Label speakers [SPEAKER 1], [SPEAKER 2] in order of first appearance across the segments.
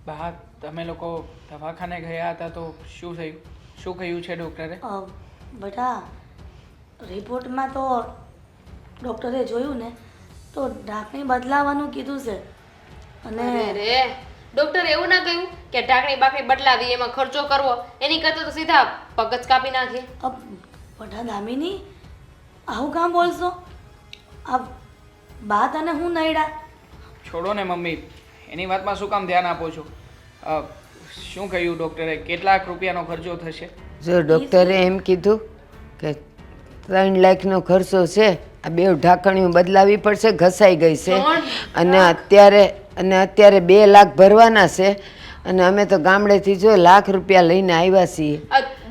[SPEAKER 1] બા તમે લોકો દવાખાને ગયા હતા તો શું થયું? શું કહ્યું છે ડૉક્ટરે?
[SPEAKER 2] બેટા રિપોર્ટમાં તો ડૉક્ટરે જોયું ને તો ઢાંકણી બદલાવાનું કીધું છે. અને
[SPEAKER 3] અરે રે, ડોક્ટરે એવું ના કહ્યું કે ઢાંકણી બાકણી બદલાવી એમાં ખર્ચો કરવો, એની કરતા તો સીધા પગ જ કાપી નાખીએ.
[SPEAKER 2] બેટા દામિની આવું કામ બોલશો? આ બા તને હું નડ્યા?
[SPEAKER 1] છોડો ને મમ્મી, એની વાતમાં શું કામ ધ્યાન આપો છો? શું કહ્યું ડૉક્ટરે? કેટલાક રૂપિયાનો ખર્ચો થશે?
[SPEAKER 4] જો ડૉક્ટરે એમ કીધું કે 3 લાખનો ખર્ચો છે. આ બે ઢાંકણીઓ બદલાવી પડશે, ઘસાઈ ગઈ છે. અને અત્યારે 2 લાખ ભરવાના છે. અને અમે તો ગામડેથી જો લાખ રૂપિયા લઈને આવ્યા છીએ.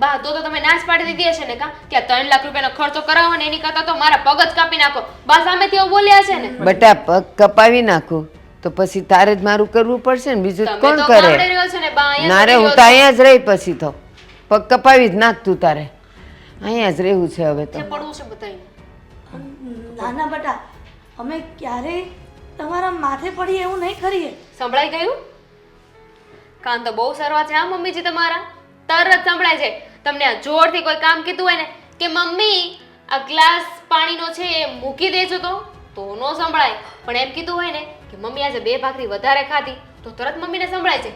[SPEAKER 3] બા તો તમે નાશ પાડી દીધી હશે ને કા કે 3 લાખ રૂપિયાનો ખર્ચો કરાવો ને એની કરતા તો મારા પગ જ કાપી નાખો. બા સામેથી એવું બોલ્યા છે ને.
[SPEAKER 4] બટા પગ કપાવી નાખું તો પછી તારે જ મારું કરવું પડશે ને, બીજું
[SPEAKER 3] તમે
[SPEAKER 4] કોણ
[SPEAKER 3] તો
[SPEAKER 4] કરે?
[SPEAKER 3] ગામડે રહ્યો છો ને બા, અહીંયા
[SPEAKER 4] ના રે,
[SPEAKER 3] થોડી
[SPEAKER 4] હું તો અહીંયા જ રહી. પછી તો પગ કપાવી જ નાખ તું તારે. અહીંયા જ રહેવું છે હવે તો.
[SPEAKER 3] જે પડવું છે બધાયને.
[SPEAKER 2] નાના બેટા અમે ક્યારેય તમારા માથે પડી એવું નહીં કરીએ.
[SPEAKER 3] સંભળાઈ ગયું? કાન તો બહુ સરવા છે હા મમ્મીજી તમારા, તરત સંભળાય છે. તમને આ જોરથી કોઈ કામ કીધું હોય ને કે મમ્મી આ ગ્લાસ પાણીનો છે એ મૂકી દેજો તો નો સંભળાય. પણ એમ કીધું હોય ને કે મમ્મી આજે 2 ભાખરી વધારે ખાધી તો તરત મમ્મીને સંભળાય છે.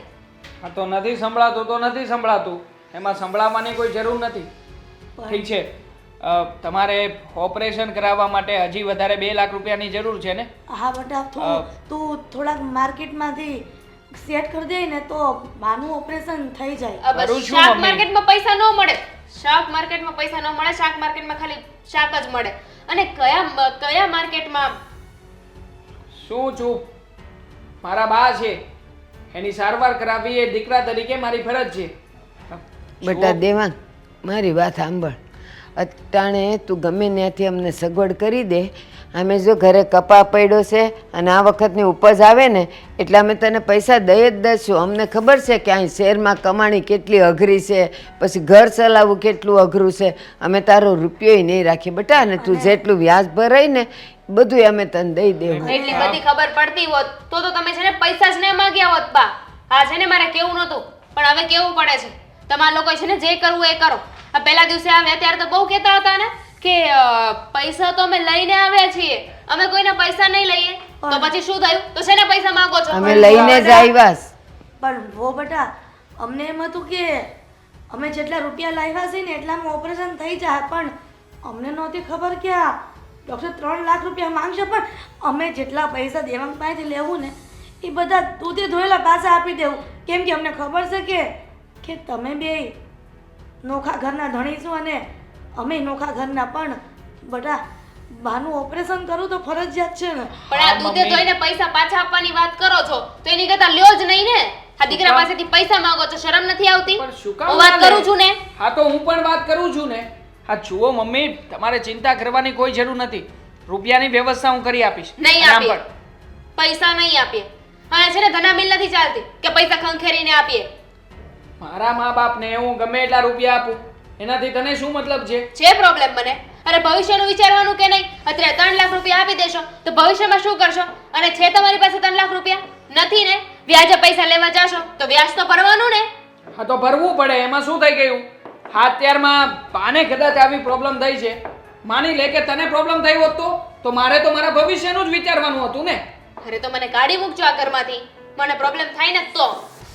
[SPEAKER 1] હા તો નથી સંભળાતું તો નથી સંભળાતું, એમાં સંભળાવવાની કોઈ જરૂર નથી. ઠીક છે, તમારે ઓપરેશન કરાવવા માટે હજી વધારે 2 લાખ રૂપિયાની જરૂર છે ને?
[SPEAKER 2] હા બેટા તું થોડાક માર્કેટમાંથી સેટ કરી દે ને તો બાનું ઓપરેશન થઈ જાય.
[SPEAKER 1] કરું છું
[SPEAKER 3] શાક
[SPEAKER 1] મમ્મી.
[SPEAKER 3] માર્કેટમાં પૈસા ન મળે, શાક માર્કેટમાં પૈસા ન મળે, શાક માર્કેટમાં ખાલી શાક જ મળે. અને કયા માર્કેટમાં?
[SPEAKER 1] શું છું? મારા બા છે, એની સારવાર કરાવવી એ દીકરા તરીકે મારી ફરજ છે.
[SPEAKER 4] બેટા દેવાંગ, મારી વાત સાંભળ. અટાણે તું ગમે ત્યાંથી અમને સગવડ કરી દે. અમે જો ઘરે કપા પડ્યો છે અને આ વખતની ઉપજ આવે ને એટલે અમે તને પૈસા દઈ જ દઈશું. અમને ખબર છે કે અહીં શહેરમાં કમાણી કેટલી અઘરી છે, પછી ઘર ચલાવવું કેટલું અઘરું છે. અમે તારો રૂપિયોય નહીં રાખીએ બેટા. અને તું જેટલું વ્યાજ ભરાય ને બધું અમે તને દઈ દેવું.
[SPEAKER 3] એટલી બધી ખબર પડતી હોત તો તમે છે ને પૈસા જ ન માંગ્યા હોત બા. હા છે ને મારે કેવું નહોતું, પણ હવે કેવું પડે છે. તમારા લોકો છે ને જે કરવું એ કરો. આ પહેલા દિવસે આવ્યા ત્યારે તો બહુ કહેતા હતા ને કે પૈસા તો અમે લઈને આવ્યા છીએ, અમે કોઈના પૈસા નહીં લઈએ. તો પછી શું થયું? તો શેના પૈસા માંગો છો?
[SPEAKER 4] અમે લઈને જ આવ્યા.
[SPEAKER 2] પણ વો બેટા અમને એમ હતું કે અમે જેટલા રૂપિયા લાવ્યા છે ને એટલામાં ઓપરેશન થઈ જાય, પણ અમને નહોતી ખબર કે આ ડૉક્ટર 3 લાખ રૂપિયા માંગશે. પણ અમે જેટલા પૈસા દેવાંગ પાસેથી લેવું ને એ બધા દૂધે ધોયેલા પાછા આપી દેવું, કેમ કે અમને ખબર છે કે તમે બે નોખા ઘરના ધણી છો અને અમે નોખા ઘરના. પણ બેટા બાનું ઓપરેશન કરવું તો ફરજિયાત છે ને.
[SPEAKER 3] પણ આ દૂધે ધોઈને પૈસા પાછા આપવાની વાત કરો છો તો એની કરતા લ્યો જ નહીં ને. આ દીકરા પાસેથી પૈસા માંગો છો, શરમ નથી આવતી?
[SPEAKER 1] પણ શું કામ
[SPEAKER 3] હું વાત
[SPEAKER 1] ચાલે?
[SPEAKER 3] કરું છું ને.
[SPEAKER 1] હા તો હું પણ વાત કરું છું ને. હા જુઓ મમ્મી, તમારે ચિંતા કરવાની કોઈ જરૂર નથી. રૂપિયાની વ્યવસ્થા હું કરી આપીશ.
[SPEAKER 3] નહીં
[SPEAKER 1] અને આમ
[SPEAKER 3] આપીએ,
[SPEAKER 1] પણ
[SPEAKER 3] પૈસા નહીં આપીએ. હા છે ને ધના મિલ નથી ચાલતી કે પૈસા ખંખેરીને આપીએ.
[SPEAKER 1] મારા મા બાપને હું ગમે એટલા રૂપિયા આપું, એનાથી તને શું મતલબ છે?
[SPEAKER 3] છે પ્રોબ્લેમ મને? અરે ભવિષ્યનું વિચારવાનું કે નહીં? અત્યારે 3 લાખ રૂપિયા આપી દેશો તો ભવિષ્યમાં શું કરશો? અને છે તમારી પાસે 3 લાખ રૂપિયા? નથી ને? વ્યાજે પૈસા લેવા જાશો તો વ્યાજ તો ભરવાનું ને.
[SPEAKER 1] હા તો ભરવું પડે, એમાં શું થઈ ગયું? હા અત્યારમાં બાને કદાચ આવી પ્રોબ્લેમ થઈ છે, માની લે કે તને પ્રોબ્લેમ થઈ હોત તો મારે તો મારા ભવિષ્યનું જ વિચારવાનું હતું ને.
[SPEAKER 3] અરે તો મને કાઢી મૂકજો આ ઘરમાંથી. મને પ્રોબ્લેમ થાય ને તો,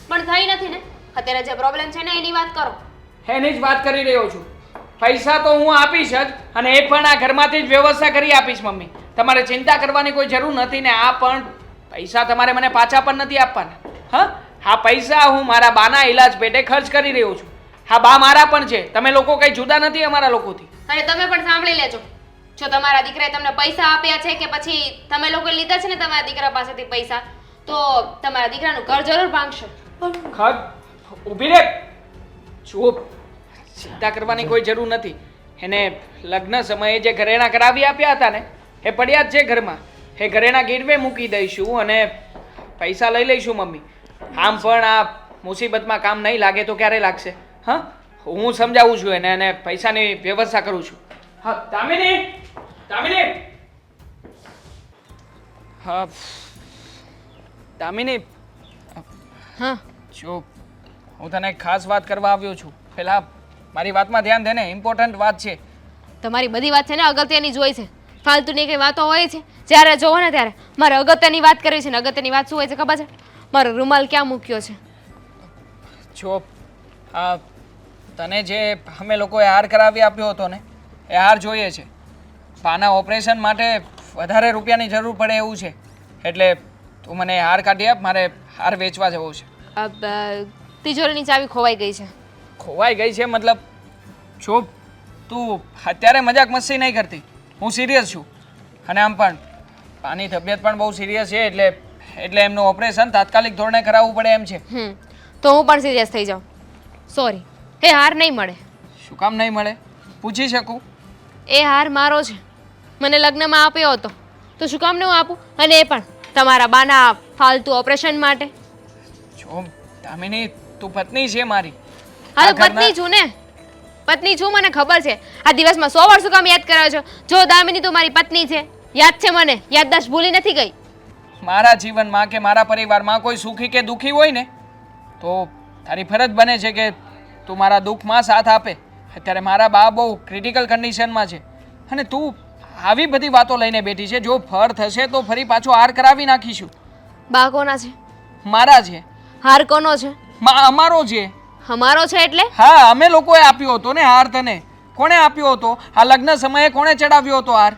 [SPEAKER 3] પણ થઈ નથી ને. અત્યારે જે પ્રોબ્લેમ છે ને એની વાત કરો.
[SPEAKER 1] એની જ વાત કરી રહ્યો છું. પૈસા તો હું આપીશ જ, અને એ પણ આ ઘરમાંથી જ વ્યવસ્થા કરી આપીશ મમ્મી. તમારે ચિંતા કરવાની કોઈ જરૂર નથી ને. આ પણ પૈસા તમારે મને પાછા પણ નથી આપવાના. હા પૈસા હું મારા બાના ઈલાજ પેટે ખર્ચ કરી રહ્યો છું. હા બા મારા પણ છે, તમે લોકો કઈ જુદા નથી અમારા લોકોથી.
[SPEAKER 3] અને તમે પણ સાંભળી લેજો, જો તમારા દીકરાએ તમને પૈસા આપ્યા છે કે પછી તમે લોકો લીધા છે ને તમારા દીકરા પાસેથી પૈસા, તો તમારા દીકરાનું ઘર જરૂર ભાંગશે.
[SPEAKER 1] ખદ ઊભી રે. ચૂપ, ચિંતા કરવાની કોઈ જરૂર નથી. એને લગ્ન સમયે જે ઘરેણા કરાવી આપ્યા હતા ને એ પડ્યા જ છે ઘરમાં. એ ઘરેણા ગીરવે મૂકી દઈશું અને પૈસા લઈ લઈશું મમ્મી. આમ પણ આ મુસીબતમાં કામ નહીં લાગે તો ક્યારે લાગશે? હા હું સમજાવું છું એને અને પૈસાની વ્યવસ્થા કરું છું. હા દામિની, દામિની. હા દામિની.
[SPEAKER 3] હા
[SPEAKER 1] જો હું તને એક ખાસ વાત કરવા આવ્યો છું. પહેલા મારી વાતમાં ધ્યાન દે ને, ઇમ્પોર્ટન્ટ વાત છે.
[SPEAKER 3] તમારી બધી વાત છે ને અગત્યની જ હોય છે. ફાલતુની કંઈ વાતો હોય છે જ્યારે જોવો ને ત્યારે મારે અગત્યની વાત કરવી છે ને અગત્યની વાત શું હોય છે ખબર છે? મારો રૂમાલ ક્યાં મૂક્યો છે?
[SPEAKER 1] જો આ તને જે અમે લોકોએ હાર કરાવી આપ્યો હતો ને, એ હાર જોઈએ છે. પાના ઓપરેશન માટે વધારે રૂપિયાની જરૂર પડે એવું છે, એટલે તું મને હાર કાઢી આપ. મારે હાર વેચવા જવો છે.
[SPEAKER 3] તિજોરીની ચાવી ખોવાઈ ગઈ છે.
[SPEAKER 1] ખોવાઈ ગઈ છે મતલબ? જો તું અત્યારે મજાક મસ્તી નહીં કરતી, હું સિરિયસ છું. અને આમ પણ પાની તબિયત પણ બહુ સિરિયસ છે, એટલે એમનું ઓપરેશન તાત્કાલિક ધોરણે કરાવવું પડે એમ છે.
[SPEAKER 3] તો હું પણ સિરિયસ થઈ જાઉં. સોરી, એ હાર નહીં મળે.
[SPEAKER 1] શું કામ નહીં મળે? પૂછી શકું?
[SPEAKER 3] એ હાર મારો છે. મને લગ્નમાં આપ્યો હતો, તો શું કામ ન આપું? અને એ પણ તમારા બાના ફાલતુ ઓપરેશન માટે.
[SPEAKER 1] જો દામિની, તું પત્ની છે મારી.
[SPEAKER 3] હા, તો પત્ની છું ને, પત્ની છું, મને ખબર છે. આ દિવસમાં 100 વાર શું કામ યાદ કરો છો? જો દામિની તું મારી પત્ની છે, યાદ છે મને, યાદદાસ્ત ભૂલી નથી ગઈ.
[SPEAKER 1] મારા જીવનમાં કે મારા પરિવારમાં કોઈ સુખી કે દુઃખી હોય ને, તો તારી ફરજ બને છે કે તું મારા દુઃખમાં સાથ આપે. અત્યારે મારા બા બહુ ક્રિટિકલ કન્ડિશનમાં છે, અને તું આવી બધી વાતો લઈને બેઠી છે. જો ફર થશે તો ફરી પાછો હાર કરાવી નાખીશું.
[SPEAKER 3] બા કોના છે?
[SPEAKER 1] મારા છે.
[SPEAKER 3] હાર કોનો છે?
[SPEAKER 1] અમારો છે.
[SPEAKER 3] અમારો છે એટલે?
[SPEAKER 1] હા, અમે લોકોએ આપ્યો હતો ને હાર. તને કોણે આપ્યો હતો? આ લગ્ન સમયે કોણે ચડાવ્યો હતો હાર?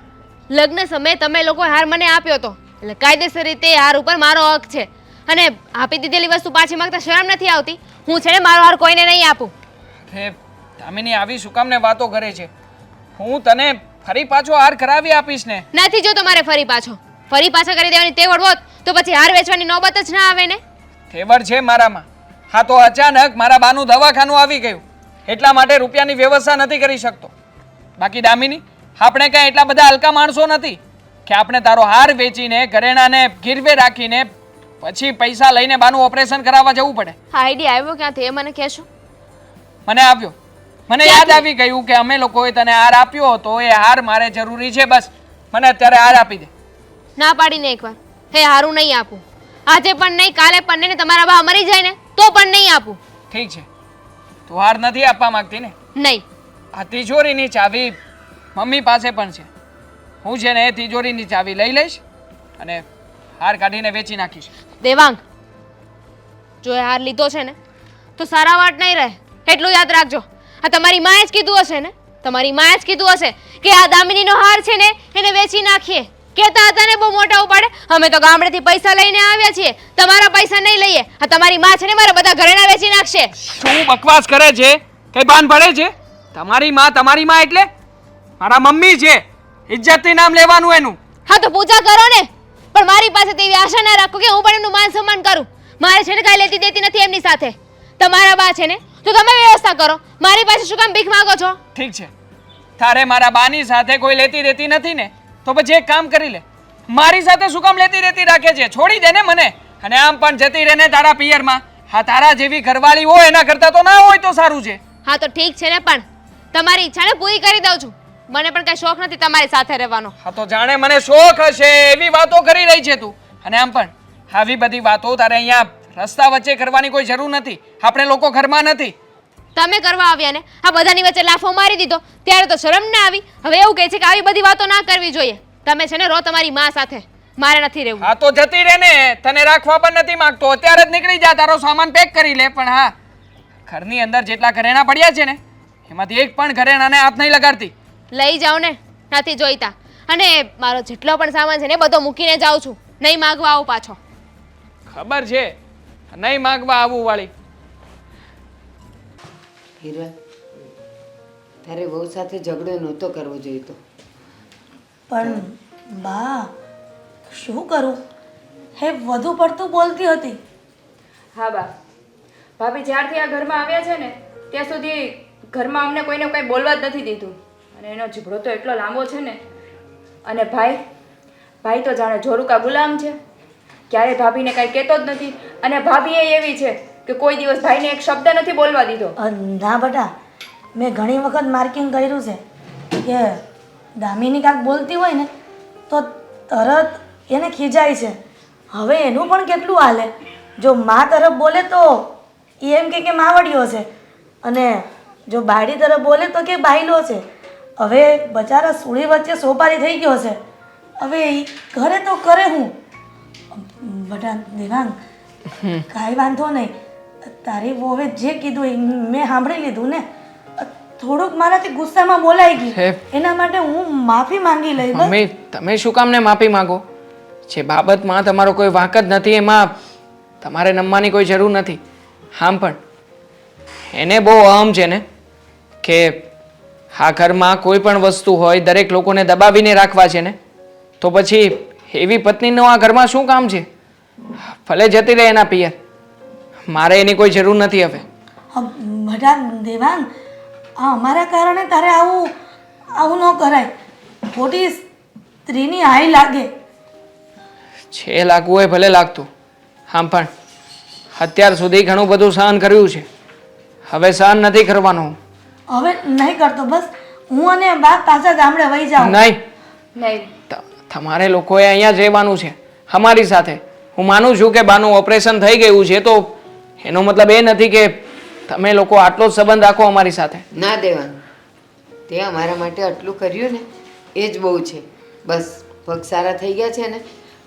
[SPEAKER 3] લગ્ન સમયે તમે લોકો હાર મને આપ્યો હતો, એટલે કાયદેસર રીતે હાર ઉપર મારો હક છે. અને આપી દીધેલી વસ્તુ પાછી માંગતા શરમ નથી આવતી? હું છે ને મારો હાર કોઈને નહીં આપું.
[SPEAKER 1] અરે દામિની, આવી શું કામને વાતો કરે છે? હું તને ફરી પાછો હાર કરાવી આપીશ ને.
[SPEAKER 3] નથી જો તમારે ફરી પાછા કરી દેવાની તેવડ હોત તો પછી હાર વેચવાની નોબત જ ના આવે ને.
[SPEAKER 1] તેવડ છે મારામાં. હા, તો અચાનક મારા બાનું દવાખાનું આવી ગયું, એટલા માટે રૂપિયાની વ્યવસ્થા નથી કરી શકતો. બાકી દામિની, આપણે કાંઈ એટલા બધા હલકા માણસો નથી કે આપણે તારો હાર વેચીને ઘરેણાને ગીરવે રાખીને પછી પૈસા લઈને બાનું ઓપરેશન કરાવવા જવું પડે.
[SPEAKER 3] હા, આઈડિયા આવ્યો ક્યાંથી એ મને કહેશો?
[SPEAKER 1] મને આવ્યો. મને યાદ આવી ગયું કે અમે લોકોએ તને હાર આપ્યો હતો, એ હાર મારે જરૂરી છે. બસ મને અત્યારે હાર આપી દે.
[SPEAKER 3] ના પાડીને એકવાર, હે હારું નહીં આપું. આજે પણ નહીં, કાલે પણ નહીં, ને તમારા બા મરી જાય ને તો પણ નહીં આપું.
[SPEAKER 1] ઠીક છે, તું હાર નથી આપવા માંગતી ને?
[SPEAKER 3] નહીં.
[SPEAKER 1] આ તિજોરીની ચાવી મમ્મી પાસે પણ છે. હું છે ને એ તિજોરીની ચાવી લઈ લઈશ અને હાર કાઢીને વેચી નાખીશ.
[SPEAKER 3] દેવાંગ, જો એ હાર લીધો છે ને તો સારા વાટ નહીં રહે, એટલું યાદ રાખજો. આ તમારી માએ જ કીધું હશે ને, તમારી માએ જ કીધું હશે કે આ દામિનીનો હાર છે ને એને વેચી નાખીએ. કહેતા હતા ને બહુ મોટા ઉપાડે, અમે તો ગામડેથી પૈસા લઈને આવ્યા છીએ, તમારા પૈસા નહીં લઈએ. આ તમારી માં છે ને મારા બધા ઘરેણા વેચી નાખશે.
[SPEAKER 1] શું બકવાસ કરે છે? કઈ ભાન પડે છે? તમારી માં એટલે મારા મમ્મી છે. ઇજ્જતથી નામ લેવાનું એનું.
[SPEAKER 3] હા, તો પૂજા કરો ને, પણ મારી પાસે તેવી આશા ના રાખો કે હું પણ એમનું માન સન્માન કરું. મારે છે ને કાંઈ લેતી દેતી નથી એમની સાથે. તમારા બા છે ને તો તમે વ્યવસ્થા કરો, મારી પાસે શું કામ ભીખ માંગો છો?
[SPEAKER 1] ઠીક છે, તારે મારા બાની સાથે કોઈ લેતી દેતી નથી ને, તો પછી એક કામ કરી લે. મારી સાથે શું કામ લેતી દેતી રાખે છે? છોડી દે ને મને. અને આમ પણ જતી રહે ને તારા પિયરમાં. હા, તારા જેવી ઘરવાળી હોય એના કરતા તો ના હોય તો સારું છે.
[SPEAKER 3] હા, તો ઠીક છે ને, પણ તમારી ઈચ્છાને પૂરી કરી દઉં છું. મને પણ કઈ શોખ નથી તમારી સાથે રહેવાનો.
[SPEAKER 1] હા, તો જાણે મને શોખ હશે એવી વાતો કરી રહી છે તું. અને આમ પણ આવી બધી વાતો તારે અહીંયા રસ્તા વચ્ચે કરવાની કોઈ જરૂર નથી. આપણે લોકો ઘરમાં નથી.
[SPEAKER 3] તમે કરવા આવ્યા ને, આ બધાની વચ્ચે લાફો મારી દીધો ત્યારે તો શરમ ના આવી. હવે એવું કહે છે કે આવી બધી વાતો ના કરવી જોઈએ. તમે છે ને રહો તમારી માં સાથે, મારે નથી રહેવું.
[SPEAKER 1] હા, તો જતી રહે ને, તને રાખવા પણ નથી માંગતો. અત્યારે જ નીકળી જા, તારો સામાન પેક કરી લે. પણ હા, ઘરની અંદર જેટલા ઘરેણા પડ્યા છે ને એમાંથી એક પણ ઘરેણાને હાથ નહીં લગાડતી.
[SPEAKER 3] લઈ જાઓ ને, નથી જોઈતા. અને મારો જેટલો પણ સામાન છે ને બધો મૂકીને જાઉં છું, નહીં માગવા આવું પાછો.
[SPEAKER 1] ખબર છે, નહીં માગવા આવું વાળી.
[SPEAKER 4] હીરા, તારે બહુ સાથે ઝઘડો નહોતો કરવો જોઈતો.
[SPEAKER 2] પણ બા, શું કરું? હે વધુ પડતું બોલતી હતી.
[SPEAKER 5] હા બા, ભાભી જ્યારથી આ ઘરમાં આવ્યા છે ને ત્યાં સુધી ઘરમાં અમને કોઈને કંઈ બોલવા જ નથી દીધું. અને એનો ઝઘડો તો એટલો લાંબો છે ને. અને ભાઈ તો જાણે જોરુકા ગુલામ છે, ક્યારેય ભાભીને કાંઈ કહેતો જ નથી. અને ભાભી એ એવી છે કે કોઈ દિવસ ભાઈને એક શબ્દ નથી બોલવા દીધો.
[SPEAKER 2] ના બેટા, મેં ઘણી વખત માર્કિંગ કર્યું છે કે દામિની કાંઈક બોલતી હોય ને તો તરત એને ખીજાય છે. હવે એનું પણ કેટલું હાલે? જો મા તરફ બોલે તો એ એમ કે માવડિયો છે, અને જો બાયડી તરફ બોલે તો કે બાયલો છે. હવે બચારા સુળી વચ્ચે સોપારી થઈ ગયો છે. હવે ઈ કરે તો કરે હું. બટા દેવાંગ, કાંઈ વાંધો નહીં. તારી વહુએ જે કીધું એ મેં સાંભળી લીધું ને. થોડુંક મારાથી ગુસ્સામાં બોલાઈ ગયું, એના માટે હું માફી માંગી લઈ. બસ.
[SPEAKER 1] મમ્મી, તમે શું કામ ને માફી માંગો? જે બાબતમાં તમારો કોઈ વાંક જ નથી એમાં તમારે નમવાની કોઈ જરૂર નથી. આમ પણ એને બહુ અહમ છે ને કે આ ઘરમાં કોઈ પણ વસ્તુ હોય દરેક લોકોને દબાવીને રાખવા છે ને, તો પછી એવી પત્નીનું આ ઘરમાં શું કામ છે? ભલે જતી રહે એના પિયર, મારે એની કોઈ જરૂર નથી હવે.
[SPEAKER 2] બટા દેવાંગ, આ અમારા કારણે તારે આવું ન કરાય. ખોટી સ્ત્રીની હાઈ લાગે.
[SPEAKER 1] છે લાગવું હોય ભલે લાગતું. આમ પણ અત્યાર સુધી ઘણું બધું સહન કર્યું છે, હવે સહન નથી કરવાનું.
[SPEAKER 2] હવે નહીં કરતો. બસ હું અને બાપ પાછા ગામડે વહી જાઉં.
[SPEAKER 1] નહીં,
[SPEAKER 5] નહીં,
[SPEAKER 1] તમારે લોકોએ અહીંયા જ રહેવાનું છે અમારી સાથે. હું માનું છું કે બાનું ઓપરેશન થઈ ગયું છે, તો એનો મતલબ એ નથી કે તમે લોકો આટલો જ સંબંધ રાખો અમારી સાથે.
[SPEAKER 4] ના દેવાંગ, તે અમારા માટે આટલું કર્યું ને એ જ બહુ છે. બસ પગ સારા થઈ ગયા છે ને,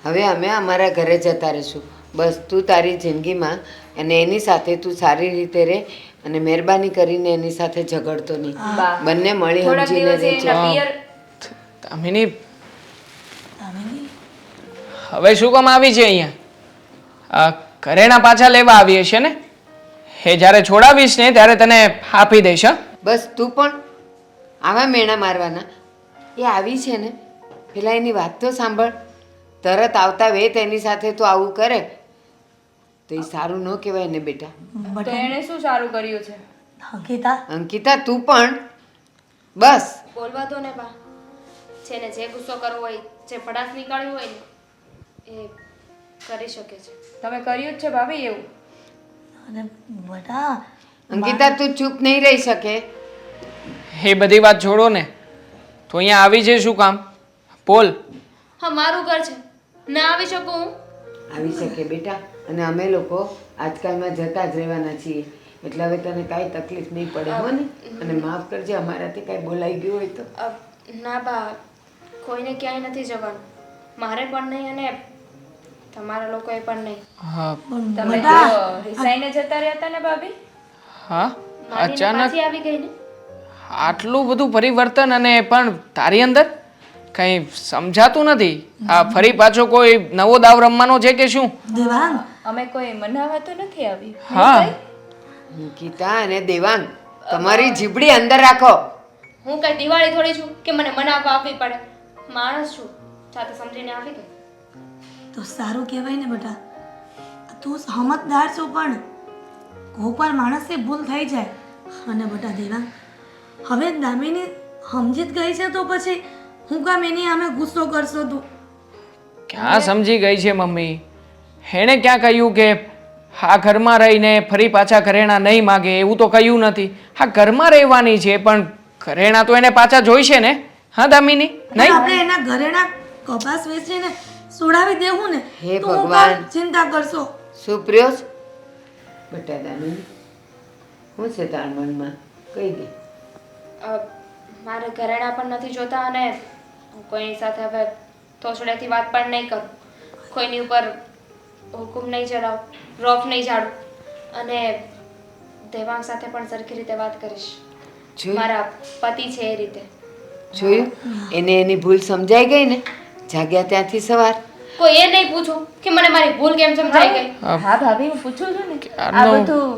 [SPEAKER 4] હવે અમે અમારા ઘરે જતા રહીશું. બસ તું તારી જિંદગીમાં અને એની સાથે તું સારી રીતે રહે, અને મહેરબાની કરીને એની સાથે ઝઘડતો નહીં.
[SPEAKER 5] બા.
[SPEAKER 4] બંને મળી
[SPEAKER 5] થોડાક
[SPEAKER 4] સમજીને
[SPEAKER 5] દિવસે
[SPEAKER 4] રહેજો.
[SPEAKER 5] એના પિયર
[SPEAKER 1] દામિની, હવે શું કામ આવી છે અહીંયા? આ ઘરેણા પાછા લેવા આવી હશે ને? એ જ્યારે છોડાવીશ ને ત્યારે તને આપી દઈશ. હા,
[SPEAKER 4] બસ તું પણ આવા મેણા મારવાના. એ આવી છે ને, પેલા એની વાત તો સાંભળ. તરત આવતા વેત એની સાથે તું આવું કરે તો એ સારું ન કહેવાય ને બેટા.
[SPEAKER 5] તો એણે શું સારું કર્યું છે?
[SPEAKER 2] અંકિતા,
[SPEAKER 4] અંકિતા તું પણ બસ.
[SPEAKER 3] બોલવા દો ને બા. જેને જે ગુસ્સો કરવો હોય, જે ભડાસ નીકળ્યું હોય ને એ કરી શકે છે.
[SPEAKER 5] તમે કર્યું જ છે ભાભી એવું.
[SPEAKER 2] અને બટા
[SPEAKER 4] અંકિતા તું ચૂપ નહીં રહી શકે.
[SPEAKER 1] એ બધી વાત છોડો ને, તો અહીંયા આવી છે શું કામ? બોલ.
[SPEAKER 3] હા, મારું ઘર છે, ના આવી શકું હું?
[SPEAKER 4] આવી શકે બેટા, અને અમે લોકો આજકાલમાં જતા જ રહેવાના છીએ, એટલે હવે તને કાંઈ તકલીફ નહીં પડે હો ને. અને માફ કરજે અમારાથી કાંઈ બોલાઈ ગયું હોય તો.
[SPEAKER 3] ના બા, કોઈને ક્યાંય નથી જવાનું. મારે પણ નહીં અને તમારા લોકોએ પણ નહીં.
[SPEAKER 1] હા,
[SPEAKER 5] તમે તો રિસાઈને જતા રહ્યા હતા ને ભાભી.
[SPEAKER 1] હા,
[SPEAKER 3] માનીને
[SPEAKER 1] અચાનક
[SPEAKER 3] પાછી આવી ગઈ ને.
[SPEAKER 1] આટલું બધું પરિવર્તન, અને પણ તારી અંદર કંઈ સમજાતું નથી. આ ફરી પાછો કોઈ નવો દાવ રમવાનો છે કે શું?
[SPEAKER 2] દેવાંગ,
[SPEAKER 5] અમે કોઈ મનાવવા તો નથી આવી.
[SPEAKER 1] હા,
[SPEAKER 4] અંકિતા અને દેવાંગ, તમારી જીભડી અંદર રાખો.
[SPEAKER 3] હું કઈ દિવાળી થોડી છું કે મને મનાવવા આપવી પડે. માણસ છું, જાતે સમજીને આવી ગઈ.
[SPEAKER 2] તો સારું કહેવાય ને બેટા. તું સમજદાર છો, પણ કોકવાર માણસથી ભૂલ થઈ જાય. અને બેટા દેવાંગ, હવે દામિની સમજી જ ગઈ છે, તો પછી હું કામ એની સામે ગુસ્સો કરશો તું?
[SPEAKER 1] ક્યાં સમજી ગઈ છે મમ્મી? એણે ક્યાં કહ્યું કે આ ઘરમાં રહીને ફરી પાછા ઘરેણા નહીં માગે? એવું તો કહ્યું નથી. હા, ઘરમાં રહેવાની છે, પણ ઘરેણા તો એને પાછા જોઈશે ને. હા દામિની, નહીં?
[SPEAKER 2] આપણે એના ઘરેણા કપાસ વેચીને છોડાવી દેવું ને.
[SPEAKER 4] હે
[SPEAKER 2] તો હું
[SPEAKER 4] ભગવાન.
[SPEAKER 2] કામ ચિંતા કરશો?
[SPEAKER 4] શું પ્રિયોસ બેટા દામિની, શું છે તાર મનમાં? કહી દે.
[SPEAKER 3] મારે ઘરેણા પણ નથી જોતા, અને હું કોઈની સાથે હવે તોછડેથી વાત પણ નહીં કરું. કોઈની ઉપર હુકુમ નહીં ચલાવું, રોફ નહીં ઝાડું, અને દેવાંગ સાથે પણ સરખી રીતે વાત કરીશ.
[SPEAKER 4] જોયું?
[SPEAKER 3] મારા પતિ છે એ રીતે.
[SPEAKER 4] જોયું? એને એની ભૂલ સમજાઈ ગઈ ને. જાગ્યા ત્યાંથી સવાર.
[SPEAKER 3] કોઈ એ નહીં પૂછું કે મને મારી ભૂલ કેમ સમજાઈ ગઈ.
[SPEAKER 5] હા ભાભી, હું પૂછું છું ને, આ
[SPEAKER 1] આનો-
[SPEAKER 5] બધું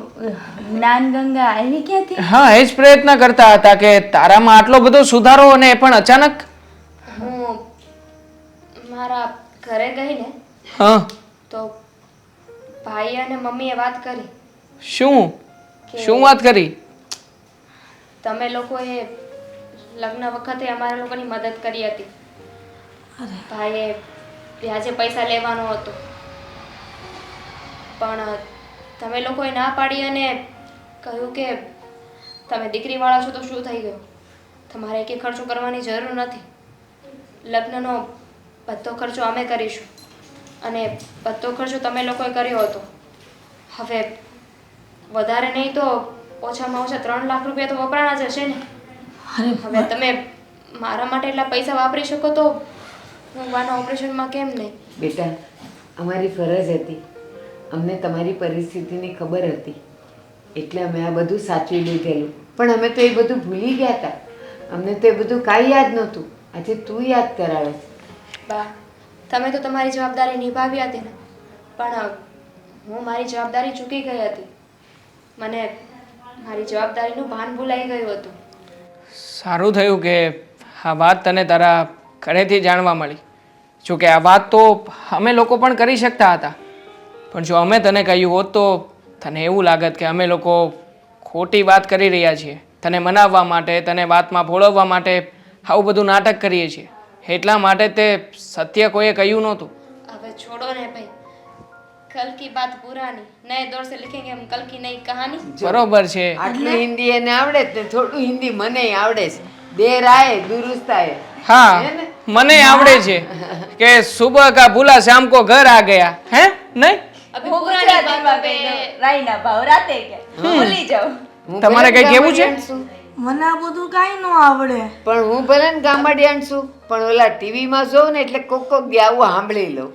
[SPEAKER 5] જ્ઞાન ગંગા આવી ક્યાંથી?
[SPEAKER 1] હા, એ જ પ્રયત્ન કરતા હતા કે તારામાં આટલો બધો સુધારો, અને એ પણ અચાનક.
[SPEAKER 3] હું મારા ઘરે ગઈ ને
[SPEAKER 1] હા,
[SPEAKER 3] તો ભાઈ અને મમ્મીએ વાત કરી
[SPEAKER 1] શું
[SPEAKER 3] કે
[SPEAKER 1] શું વાત કરી?
[SPEAKER 3] તમે લોકોએ લગ્ન વખતે અમારા લોકોની મદદ કરી હતી. ભાઈએ વ્યાજે પૈસા લેવાનો હતો, પણ તમે લોકોએ ના પાડી અને કહ્યું કે તમે દીકરીવાળા છો તો શું થઈ ગયું, તમારે એકે ખર્ચો કરવાની જરૂર નથી, લગ્નનો બધો ખર્ચો અમે કરીશું, અને બધો ખર્ચો તમે લોકોએ કર્યો હતો. હવે
[SPEAKER 5] વધારે નહીં તો ઓછામાં ઓછા 3 લાખ રૂપિયા તો વપરાણા જ હશે ને. હવે તમે મારા માટે એટલા પૈસા વાપરી શકો તો હું વાનું ઓપરેશનમાં કેમ નહીં?
[SPEAKER 4] બેટા અમારી ફરજ હતી, અમને તમારી પરિસ્થિતિની ખબર હતી એટલે અમે આ બધું સાચવી લીધેલું. પણ અમે તો એ બધું ભૂલી ગયા હતા, અમને તો એ બધું કાંઈ યાદ નહોતું. આજે તું યાદ કરાવે છે.
[SPEAKER 5] બા, તમે તો તમારી જવાબદારી નિભાવી હતી ને, પણ હું મારી જવાબદારી ચૂકી ગઈ હતી. મને મારી જવાબદારીનું ભાન ભૂલાઈ ગયું હતું.
[SPEAKER 1] સારું થયું કે આ વાત તને તારા ઘરેથી જાણવા મળી. જો કે આ વાત તો અમે લોકો પણ કરી શકતા હતા, પણ જો અમે તને કહ્યું હોત તો તને એવું લાગત કે અમે લોકો ખોટી વાત કરી રહ્યા છીએ, તને મનાવવા માટે, તને વાતમાં ભોળવવા માટે આવું બધું નાટક કરીએ છીએ. એટલા માટે તે સત્ય કોઈએ કહ્યું નહોતું.
[SPEAKER 5] હવે છોડો ને ભાઈ, કલ કી બાત પુરાની, નए દौर से लिखेंगे हम कल की नई कहानी.
[SPEAKER 1] બરોબર છે.
[SPEAKER 4] આટલું હિન્દી એને આવડે જ ને થોડું હિન્દી મને આવડે છે. દેર આયે દુરુસ્ત આયે.
[SPEAKER 1] હા, મને આવડે છે કે સુબહ કા ભૂલા શામ કો ઘર આ ગયા. હે નહીં?
[SPEAKER 5] अभी पुरानी बातों पे
[SPEAKER 6] રાઈના ભાવ રાતે કે ભૂલી જાઓ.
[SPEAKER 4] હું
[SPEAKER 1] તમારે
[SPEAKER 4] ભલે
[SPEAKER 1] કંઈ કહેવું છે?
[SPEAKER 4] ગામડિયાણ છું,
[SPEAKER 2] મને આ બધું કાંઈ ન આવડે.
[SPEAKER 4] પણ હું ભલે ને ગામડિયાણ છું, પણ ઓલા ટીવીમાં જોઉં ને એટલે કોક દી આવું સાંભળી લઉં.